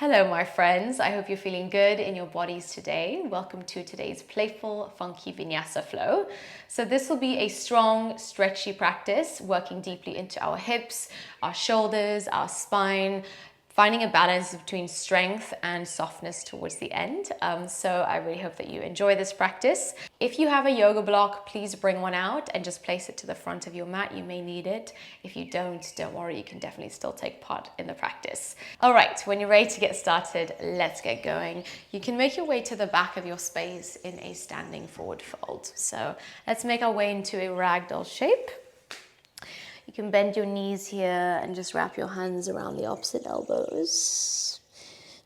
Hello, my friends. I hope you're feeling good in your bodies today. Welcome to today's playful, funky Vinyasa flow. So this will be a strong, stretchy practice, working deeply into our hips, our shoulders, our spine, finding a balance between strength and softness towards the end. So I really hope that you enjoy this practice. If you have a yoga block, please bring one out and just place it to the front of your mat. You may need it. If you don't worry, you can definitely still take part in the practice. All right, when you're ready to get started, let's get going. You can make your way to the back of your space in a standing forward fold. So let's make our way into a ragdoll shape. You can bend your knees here and just wrap your hands around the opposite elbows.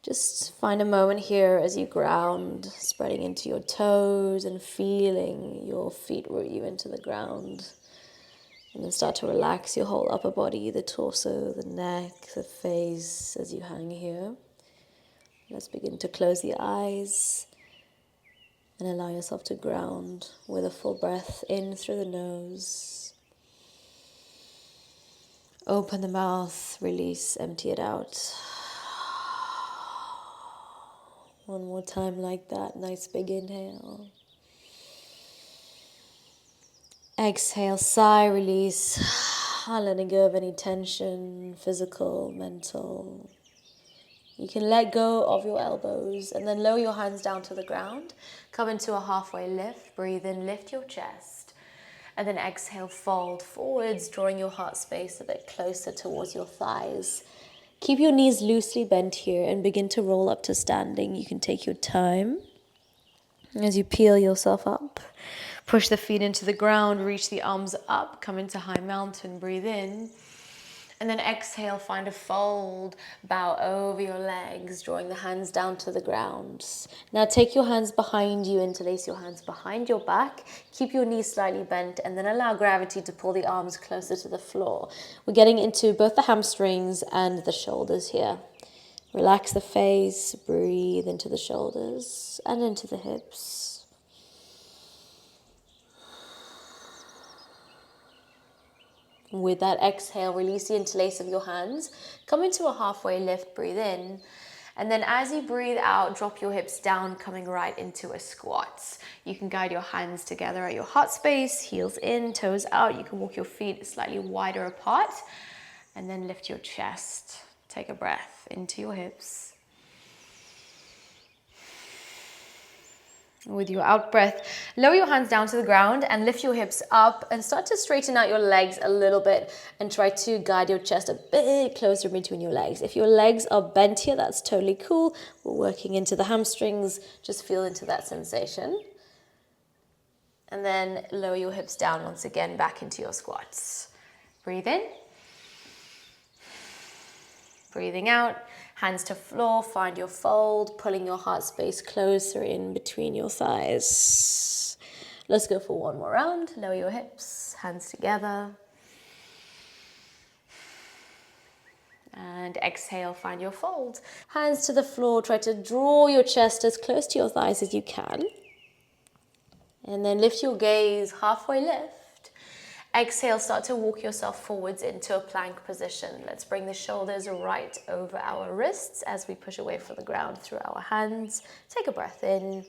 Just find a moment here as you ground, spreading into your toes and feeling your feet root you into the ground. And then start to relax your whole upper body, the torso, the neck, the face as you hang here. Let's begin to close the eyes and allow yourself to ground with a full breath in through the nose. Open the mouth, release, empty it out. One more time like that, nice big inhale. Exhale, sigh, release, letting go of any tension, physical, mental. You can let go of your elbows and then lower your hands down to the ground. Come into a halfway lift, breathe in, lift your chest. And then exhale, fold forwards, drawing your heart space a bit closer towards your thighs. Keep your knees loosely bent here and begin to roll up to standing. You can take your time as you peel yourself up. Push the feet into the ground, reach the arms up, come into high mountain, breathe in. And then exhale, find a fold, bow over your legs, drawing the hands down to the ground. Now take your hands behind you, interlace your hands behind your back, keep your knees slightly bent, and then allow gravity to pull the arms closer to the floor. We're getting into both the hamstrings and the shoulders here. Relax the face, breathe into the shoulders and into the hips. With that exhale, release the interlace of your hands. Come into a halfway lift, breathe in. And then as you breathe out, drop your hips down, coming right into a squat. You can guide your hands together at your heart space, heels in, toes out. You can walk your feet slightly wider apart. And then lift your chest. Take a breath into your hips. With your out breath, lower your hands down to the ground and lift your hips up and start to straighten out your legs a little bit and try to guide your chest a bit closer between your legs. If your legs are bent here, that's totally cool. We're working into the hamstrings. Just feel into that sensation. And then lower your hips down once again, back into your squats. Breathe in. Breathing out. Hands to floor, find your fold, pulling your heart space closer in between your thighs. Let's go for one more round. Lower your hips, hands together. And exhale, find your fold. Hands to the floor, try to draw your chest as close to your thighs as you can. And then lift your gaze, halfway lift. Exhale, start to walk yourself forwards into a plank position. Let's bring the shoulders right over our wrists as we push away from the ground through our hands. Take a breath in.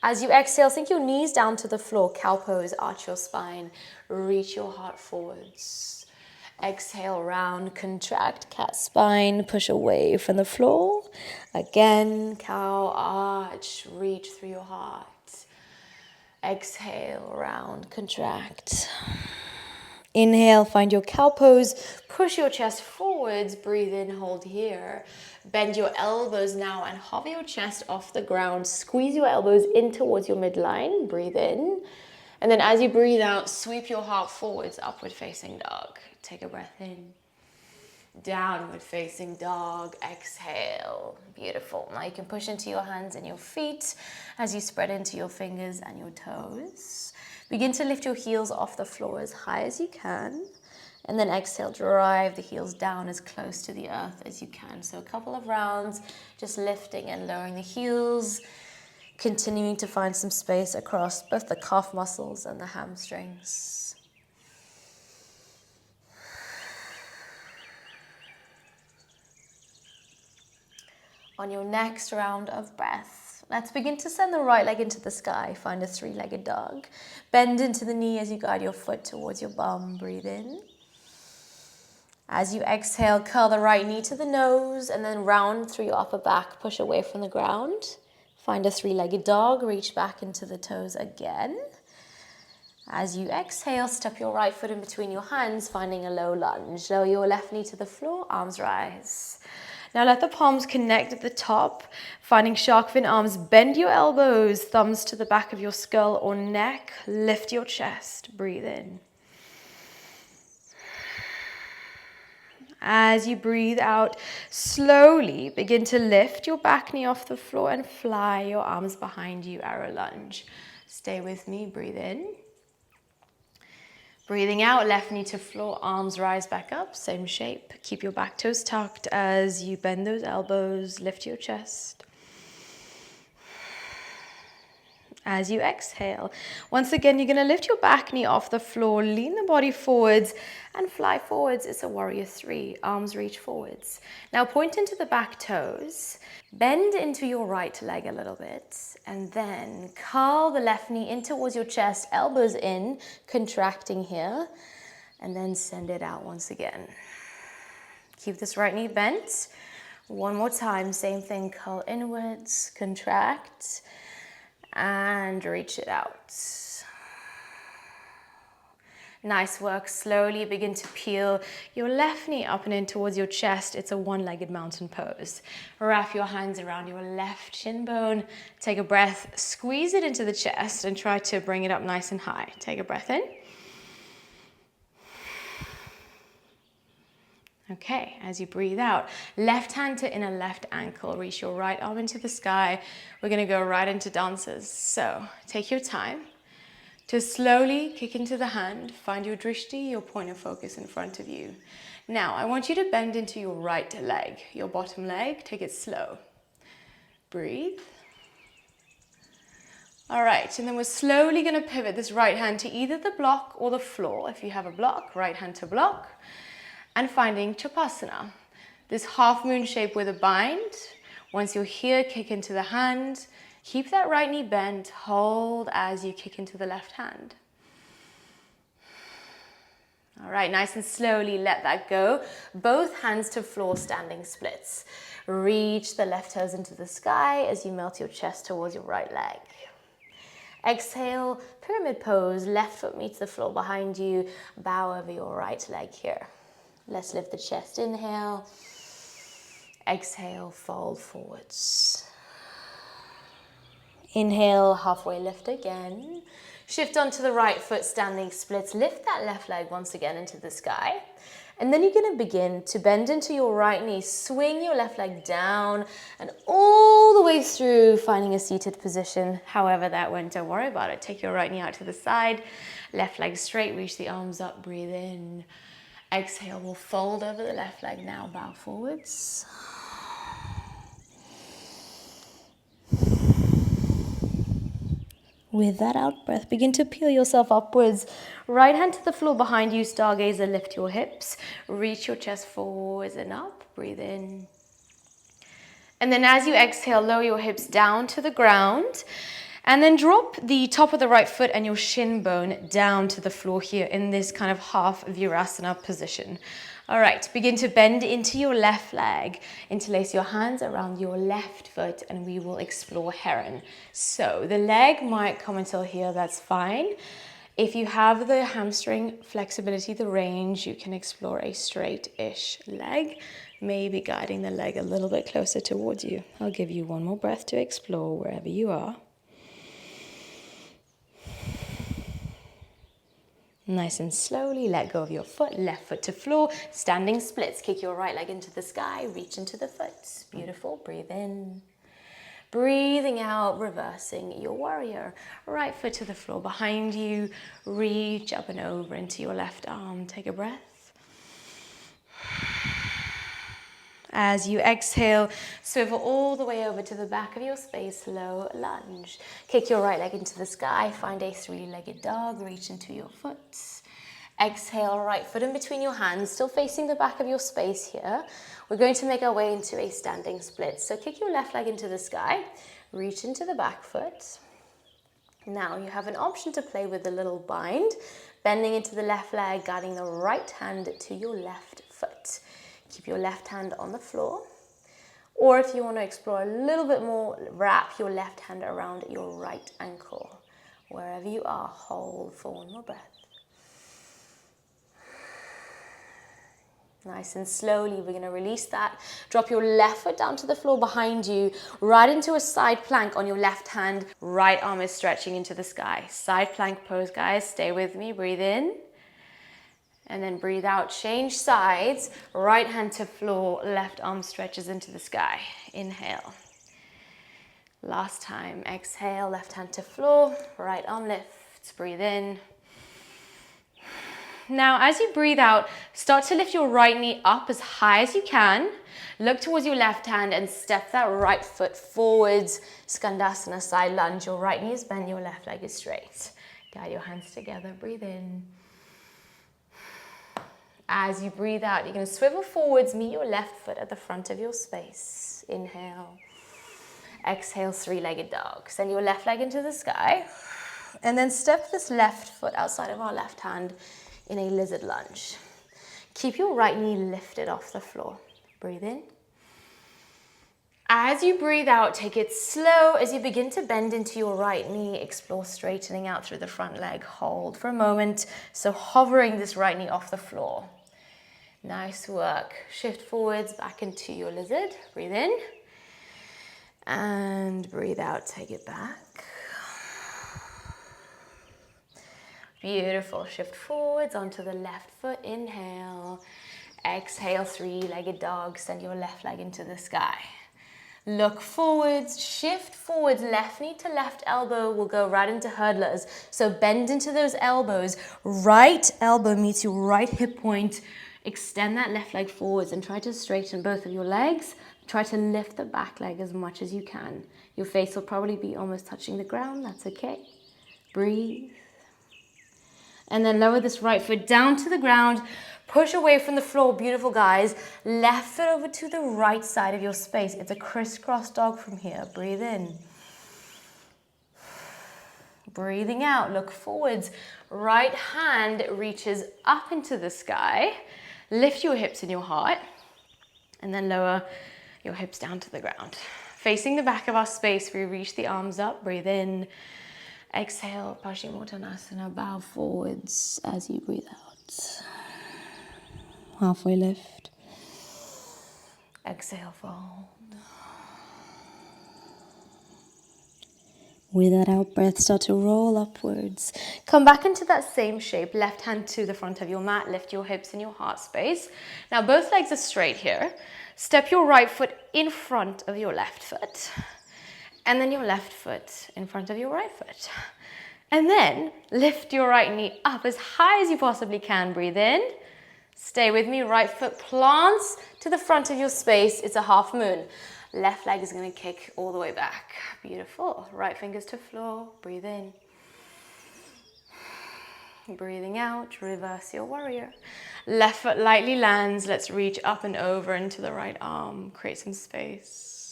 As you exhale, sink your knees down to the floor. Cow pose, arch your spine. Reach your heart forwards. Exhale, round, contract, cat spine. Push away from the floor. Again, cow, arch, reach through your heart. Exhale, round, contract. Inhale, find your cow pose, push your chest forwards, breathe in, hold here. Bend your elbows now and hover your chest off the ground. Squeeze your elbows in towards your midline, breathe in. And then as you breathe out, sweep your heart forwards, upward facing dog. Take a breath in. Downward facing dog, exhale. Beautiful. Now you can push into your hands and your feet as you spread into your fingers and your toes. Begin to lift your heels off the floor as high as you can. And then exhale, drive the heels down as close to the earth as you can. So a couple of rounds, just lifting and lowering the heels, continuing to find some space across both the calf muscles and the hamstrings. On your next round of breath, let's begin to send the right leg into the sky. Find a three-legged dog. Bend into the knee as you guide your foot towards your bum. Breathe in. As you exhale, curl the right knee to the nose and then round through your upper back. Push away from the ground. Find a three-legged dog. Reach back into the toes again. As you exhale, step your right foot in between your hands, finding a low lunge. Lower your left knee to the floor, arms rise. Now let the palms connect at the top, finding shark fin arms. Bend your elbows, thumbs to the back of your skull or neck. Lift your chest, breathe in. As you breathe out, slowly begin to lift your back knee off the floor and fly your arms behind you, arrow lunge. Stay with me, breathe in. Breathing out, left knee to floor, arms rise back up, same shape. Keep your back toes tucked as you bend those elbows, lift your chest. As you exhale, once again, you're going to lift your back knee off the floor, lean the body forwards and fly forwards. It's a warrior three, arms reach forwards. Now point into the back toes, bend into your right leg a little bit, and then curl the left knee in towards your chest, elbows in, contracting here, and then send it out once again. Keep this right knee bent. One more time, same thing, curl inwards, contract, and reach it out. Nice work. Slowly begin to peel your left knee up and in towards your chest. It's a one-legged mountain pose. Wrap your hands around your left shin bone. Take a breath, squeeze it into the chest and try to bring it up nice and high. Take a breath in. Okay, as you breathe out, left hand to inner left ankle, reach your right arm into the sky. We're gonna go right into dances. So take your time to slowly kick into the hand, find your drishti, your point of focus in front of you. Now, I want you to bend into your right leg, your bottom leg, take it slow. Breathe. All right, and then we're slowly gonna pivot this right hand to either the block or the floor. If you have a block, right hand to block. And finding Chapasana, this half moon shape with a bind. Once you're here, kick into the hand. Keep that right knee bent, hold as you kick into the left hand. All right, nice and slowly let that go. Both hands to floor, standing splits. Reach the left toes into the sky as you melt your chest towards your right leg. Exhale, pyramid pose, left foot meets the floor behind you. Bow over your right leg here. Let's lift the chest, inhale. Exhale, fold forwards. Inhale, halfway lift again. Shift onto the right foot, standing splits. Lift that left leg once again into the sky. And then you're gonna begin to bend into your right knee, swing your left leg down and all the way through, finding a seated position. However that went, don't worry about it. Take your right knee out to the side, left leg straight, reach the arms up, breathe in. Exhale, we'll fold over the left leg now, bow forwards. With that out breath, begin to peel yourself upwards. Right hand to the floor behind you, stargazer, lift your hips. Reach your chest forwards and up, breathe in. And then as you exhale, lower your hips down to the ground. And then drop the top of the right foot and your shin bone down to the floor here in this kind of half Virasana position. All right, begin to bend into your left leg. Interlace your hands around your left foot and we will explore Heron. So the leg might come until here, that's fine. If you have the hamstring flexibility, the range, you can explore a straight-ish leg, maybe guiding the leg a little bit closer towards you. I'll give you one more breath to explore wherever you are. Nice and slowly, let go of your foot, left foot to floor, standing splits. Kick your right leg into the sky, reach into the foot. Beautiful, breathe in. Breathing out, reversing your warrior. Right foot to the floor behind you, reach up and over into your left arm. Take a breath. As you exhale, swivel all the way over to the back of your space, low lunge. Kick your right leg into the sky, find a three-legged dog, reach into your foot. Exhale, right foot in between your hands, still facing the back of your space here. We're going to make our way into a standing split. So kick your left leg into the sky, reach into the back foot. Now you have an option to play with the little bind, bending into the left leg, guiding the right hand to your left foot. Keep your left hand on the floor. Or if you want to explore a little bit more, wrap your left hand around your right ankle. Wherever you are, hold for one more breath. Nice and slowly, we're going to release that. Drop your left foot down to the floor behind you, right into a side plank on your left hand. Right arm is stretching into the sky. Side plank pose, guys. Stay with me. Breathe in. And then breathe out. Change sides. Right hand to floor. Left arm stretches into the sky. Inhale. Last time. Exhale. Left hand to floor. Right arm lifts. Breathe in. Now, as you breathe out, start to lift your right knee up as high as you can. Look towards your left hand and step that right foot forwards. Skandasana, side lunge. Your right knee is bent, your left leg is straight. Guide your hands together. Breathe in. As you breathe out, you're going to swivel forwards. Meet your left foot at the front of your space. Inhale. Exhale, three-legged dog. Send your left leg into the sky. And then step this left foot outside of our left hand in a lizard lunge. Keep your right knee lifted off the floor. Breathe in. As you breathe out, take it slow. As you begin to bend into your right knee, explore straightening out through the front leg. Hold for a moment. So hovering this right knee off the floor. Nice work. Shift forwards back into your lizard. Breathe in. And breathe out, take it back. Beautiful. Shift forwards onto the left foot. Inhale. Exhale, three-legged dog. Send your left leg into the sky. Look forwards, shift forwards, left knee to left elbow will go right into hurdlers. So bend into those elbows. Right elbow meets your right hip point. Extend that left leg forwards and try to straighten both of your legs. Try to lift the back leg as much as you can. Your face will probably be almost touching the ground. That's okay. Breathe. And then lower this right foot down to the ground. Push away from the floor. Beautiful, guys. Left foot over to the right side of your space. It's a crisscross dog from here. Breathe in. Breathing out. Look forwards. Right hand reaches up into the sky. Lift your hips and your heart. And then lower your hips down to the ground. Facing the back of our space, we reach the arms up. Breathe in. Exhale, Paschimottanasana, bow forwards as you breathe out. Halfway lift. Exhale, fold. With that out breath, start to roll upwards. Come back into that same shape. Left hand to the front of your mat. Lift your hips in your heart space. Now both legs are straight here. Step your right foot in front of your left foot. And then your left foot in front of your right foot. And then lift your right knee up as high as you possibly can. Breathe in. Stay with me. Right foot plants to the front of your space. It's a half moon. Left leg is going to kick all the way back. Beautiful. Right fingers to floor. Breathe in. Breathing out. Reverse your warrior. Left foot lightly lands. Let's reach up and over into the right arm. Create some space.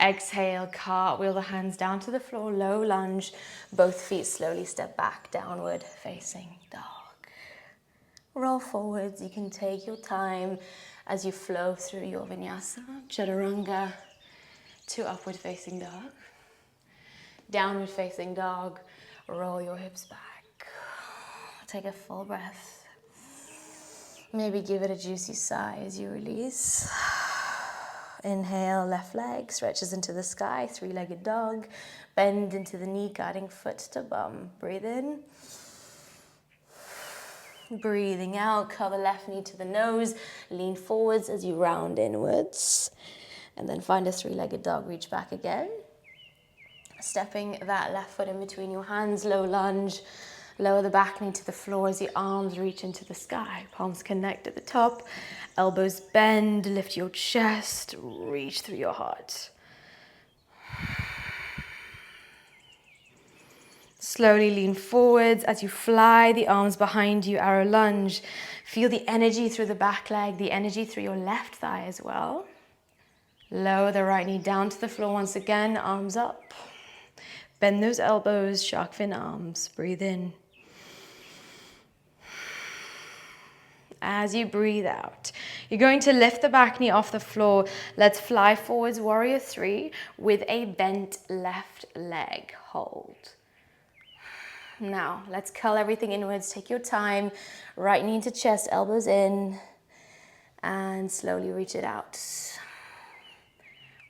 Exhale, cartwheel the hands down to the floor, low lunge. Both feet slowly step back, downward facing dog. Roll forwards. You can take your time as you flow through your vinyasa, chaturanga, to upward facing dog. Downward facing dog. Roll your hips back. Take a full breath. Maybe give it a juicy sigh as you release. Inhale, left leg stretches into the sky, three-legged dog. Bend into the knee, guiding foot to bum. Breathe in. Breathing out, cover left knee to the nose. Lean forwards as you round inwards. And then find a three-legged dog, reach back again. Stepping that left foot in between your hands, low lunge. Lower the back knee to the floor as the arms reach into the sky. Palms connect at the top. Elbows bend. Lift your chest. Reach through your heart. Slowly lean forwards as you fly the arms behind you, arrow lunge. Feel the energy through the back leg, the energy through your left thigh as well. Lower the right knee down to the floor once again, arms up. Bend those elbows, shark fin arms. Breathe in. As you breathe out, you're going to lift the back knee off the floor. Let's fly forwards, warrior three, with a bent left leg. Hold. Now, let's curl everything inwards. Take your time. Right knee into chest, elbows in, and slowly reach it out.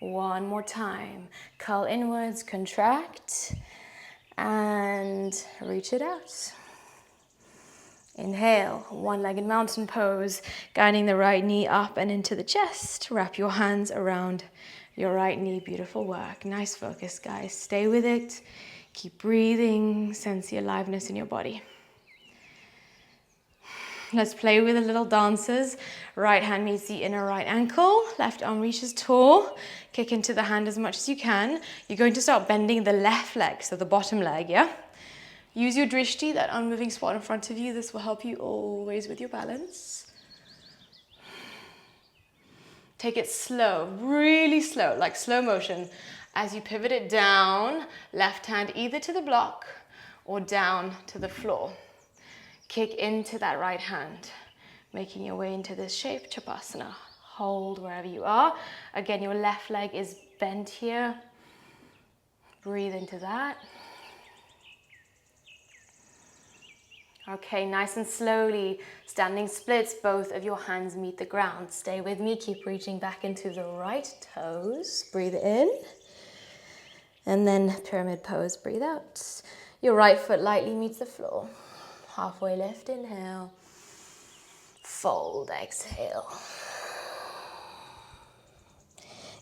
One more time. Curl inwards, contract, and reach it out. Inhale, one-legged mountain pose, guiding the right knee up and into the chest. Wrap your hands around your right knee. Beautiful work. Nice focus, guys. Stay with it. Keep breathing. Sense the aliveness in your body. Let's play with the little dances. Right hand meets the inner right ankle. Left arm reaches tall. Kick into the hand as much as you can. You're going to start bending the left leg, so the bottom leg, yeah? Use your drishti, that unmoving spot in front of you. This will help you always with your balance. Take it slow, really slow, like slow motion. As you pivot it down, left hand either to the block or down to the floor. Kick into that right hand, making your way into this shape, Chapasana. Hold wherever you are. Again, your left leg is bent here. Breathe into that. Okay, nice and slowly, standing splits, both of your hands meet the ground. Stay with me, keep reaching back into the right toes. Breathe in. And then pyramid pose, breathe out. Your right foot lightly meets the floor. Halfway lift, inhale. Fold, exhale.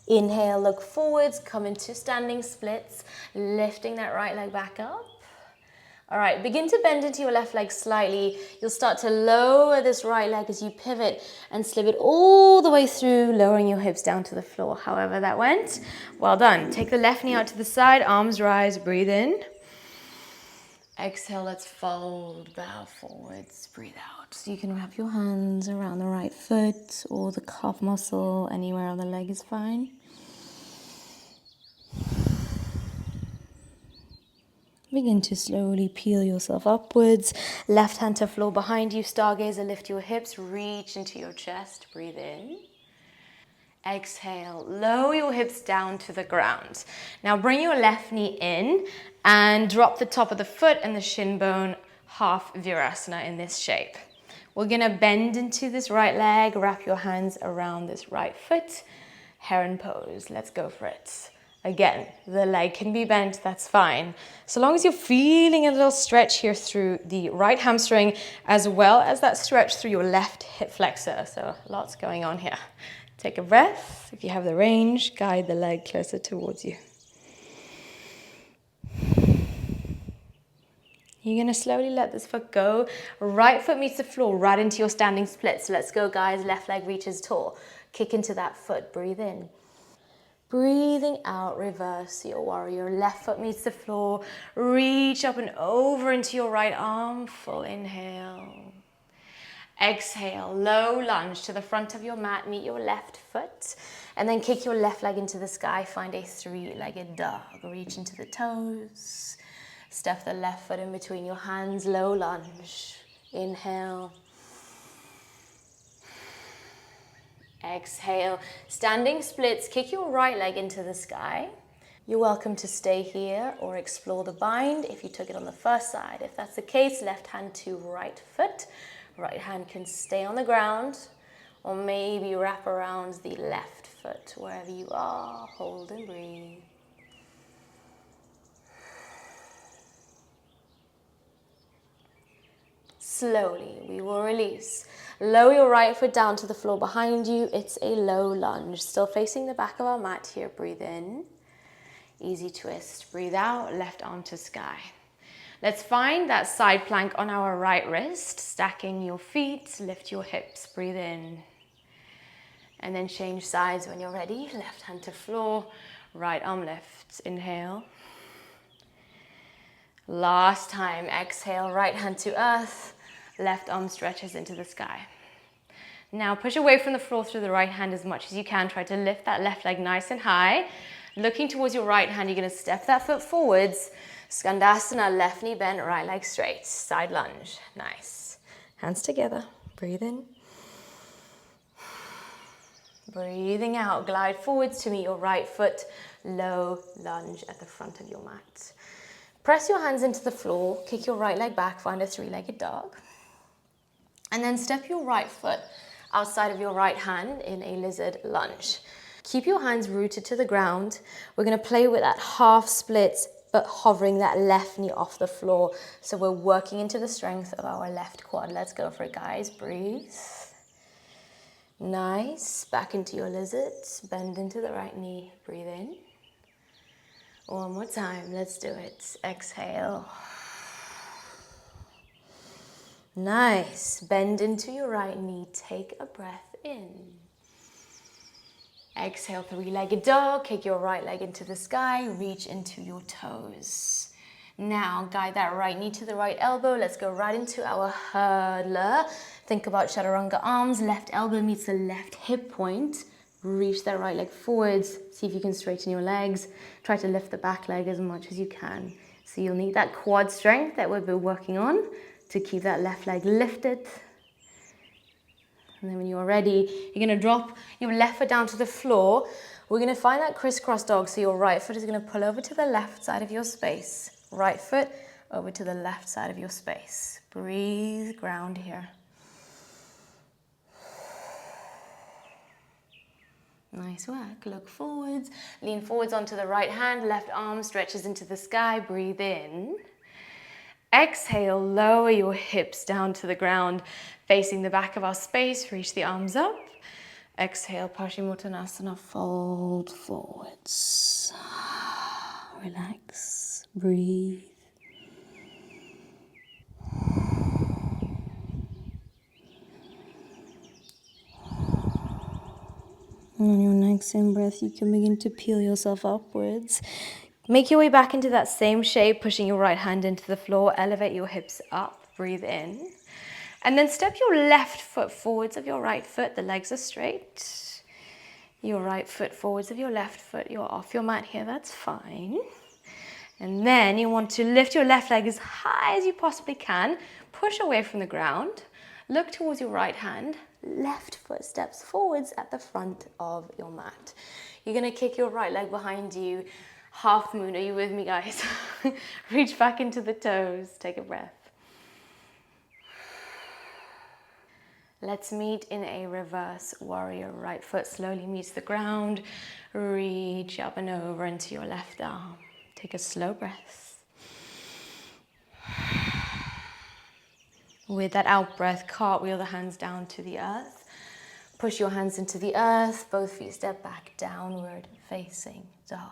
Inhale, look forwards, come into standing splits, lifting that right leg back up. All right, begin to bend into your left leg slightly. You'll start to lower this right leg as you pivot and slip it all the way through, lowering your hips down to the floor. However that went, well done. Take the left knee out to the side, arms rise, breathe in. Exhale, let's fold, bow forwards, breathe out. So you can wrap your hands around the right foot or the calf muscle, anywhere on the leg is fine. Begin to slowly peel yourself upwards. Left hand to floor behind you. Stargazer, lift your hips, reach into your chest. Breathe in. Exhale, lower your hips down to the ground. Now bring your left knee in and drop the top of the foot and the shin bone, half Virasana in this shape. We're gonna bend into this right leg, wrap your hands around this right foot. Heron pose, let's go for it. Again, the leg can be bent, that's fine. So long as you're feeling a little stretch here through the right hamstring, as well as that stretch through your left hip flexor. So lots going on here. Take a breath. If you have the range, guide the leg closer towards you. You're gonna slowly let this foot go. Right foot meets the floor, right into your standing split. So let's go, guys. Left leg reaches tall. Kick into that foot, breathe in. Breathing out, reverse your warrior. Left foot meets the floor. Reach up and over into your right arm. Full inhale. Exhale, low lunge to the front of your mat. Meet your left foot. And then kick your left leg into the sky. Find a three-legged dog. Reach into the toes. Step the left foot in between your hands. Low lunge. Inhale. Exhale, standing splits, kick your right leg into the sky. You're welcome to stay here or explore the bind if you took it on the first side. If that's the case, left hand to right foot. Right hand can stay on the ground or maybe wrap around the left foot wherever you are. Hold and breathe. Slowly, we will release. Lower your right foot down to the floor behind you. It's a low lunge. Still facing the back of our mat here. Breathe in. Easy twist. Breathe out. Left arm to sky. Let's find that side plank on our right wrist. Stacking your feet. Lift your hips. Breathe in. And then change sides when you're ready. Left hand to floor. Right arm lifts. Inhale. Last time, exhale, right hand to earth, left arm stretches into the sky. Now push away from the floor through the right hand as much as you can. Try to lift that left leg nice and high. Looking towards your right hand, you're going to step that foot forwards. Skandasana, left knee bent, right leg straight. Side lunge. Nice. Hands together. Breathe in. Breathing out. Glide forwards to meet your right foot. Low lunge at the front of your mat. Press your hands into the floor. Kick your right leg back. Find a three-legged dog. And then step your right foot outside of your right hand in a lizard lunge. Keep your hands rooted to the ground. We're going to play with that half split, but hovering that left knee off the floor. So we're working into the strength of our left quad. Let's go for it, guys. Breathe. Nice. Back into your lizard. Bend into the right knee. Breathe in. One more time. Let's do it. Exhale. Nice. Bend into your right knee. Take a breath in. Exhale, three-legged dog. Kick your right leg into the sky. Reach into your toes. Now, guide that right knee to the right elbow. Let's go right into our hurdler. Think about chaturanga arms. Left elbow meets the left hip point. Reach that right leg forwards. See if you can straighten your legs. Try to lift the back leg as much as you can. So you'll need that quad strength that we've been working on to keep that left leg lifted. And then when you're ready, you're going to drop your left foot down to the floor. We're going to find that crisscross dog. So your right foot is going to pull over to the left side of your space. Right foot over to the left side of your space. Breathe, ground here. Nice work. Look forwards. Lean forwards onto the right hand. Left arm stretches into the sky. Breathe in. Exhale, lower your hips down to the ground, facing the back of our space. Reach the arms up. Exhale, Paschimottanasana, fold forwards. Relax, breathe. And on your next in-breath, you can begin to peel yourself upwards. Make your way back into that same shape, pushing your right hand into the floor. Elevate your hips up. Breathe in. And then step your left foot forwards of your right foot. The legs are straight. Your right foot forwards of your left foot. You're off your mat here. That's fine. And then you want to lift your left leg as high as you possibly can. Push away from the ground. Look towards your right hand. Left foot steps forwards at the front of your mat. You're going to kick your right leg behind you. Half moon, are you with me, guys? Reach back into the toes. Take a breath. Let's meet in a reverse warrior. Right foot slowly meets the ground. Reach up and over into your left arm. Take a slow breath. With that out breath, cartwheel the hands down to the earth. Push your hands into the earth. Both feet step back, downward facing dog.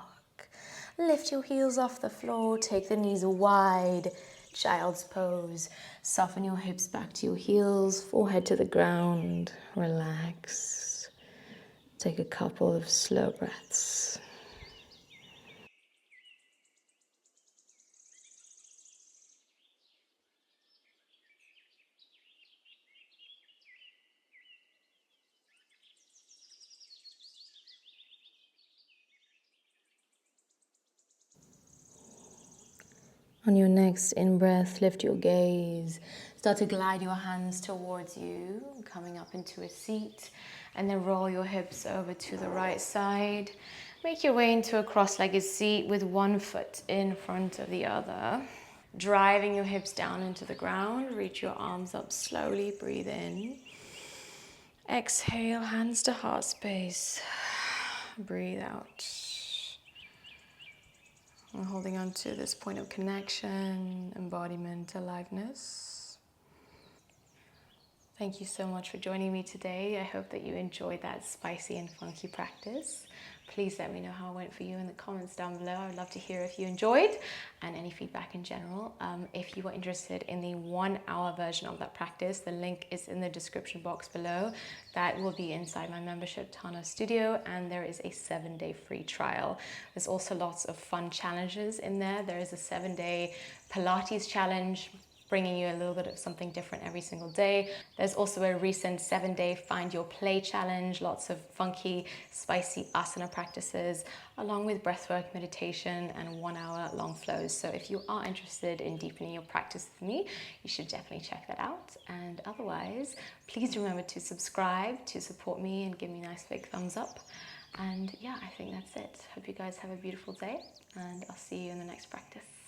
Lift your heels off the floor. Take the knees wide. Child's pose. Soften your hips back to your heels. Forehead to the ground. Relax. Take a couple of slow breaths. On your next in-breath, lift your gaze. Start to glide your hands towards you, coming up into a seat. And then roll your hips over to the right side. Make your way into a cross-legged seat with one foot in front of the other. Driving your hips down into the ground. Reach your arms up slowly. Breathe in. Exhale, hands to heart space. Breathe out. And holding on to this point of connection, embodiment, aliveness. Thank you so much for joining me today. I hope that you enjoyed that spicy and funky practice. Please let me know how it went for you in the comments down below. I would love to hear if you enjoyed and any feedback in general. If you are interested in the 1 hour version of that practice, the link is in the description box below. That will be inside my membership Tana Studio, and there is a 7-day free trial. There's also lots of fun challenges in there. There is a 7-day Pilates challenge, bringing you a little bit of something different every single day. There's also a recent 7-day Find Your Play challenge, lots of funky, spicy asana practices, along with breathwork, meditation, and 1 hour long flows. So if you are interested in deepening your practice with me, you should definitely check that out. And otherwise, please remember to subscribe to support me and give me a nice big thumbs up. And yeah, I think that's it. Hope you guys have a beautiful day, and I'll see you in the next practice.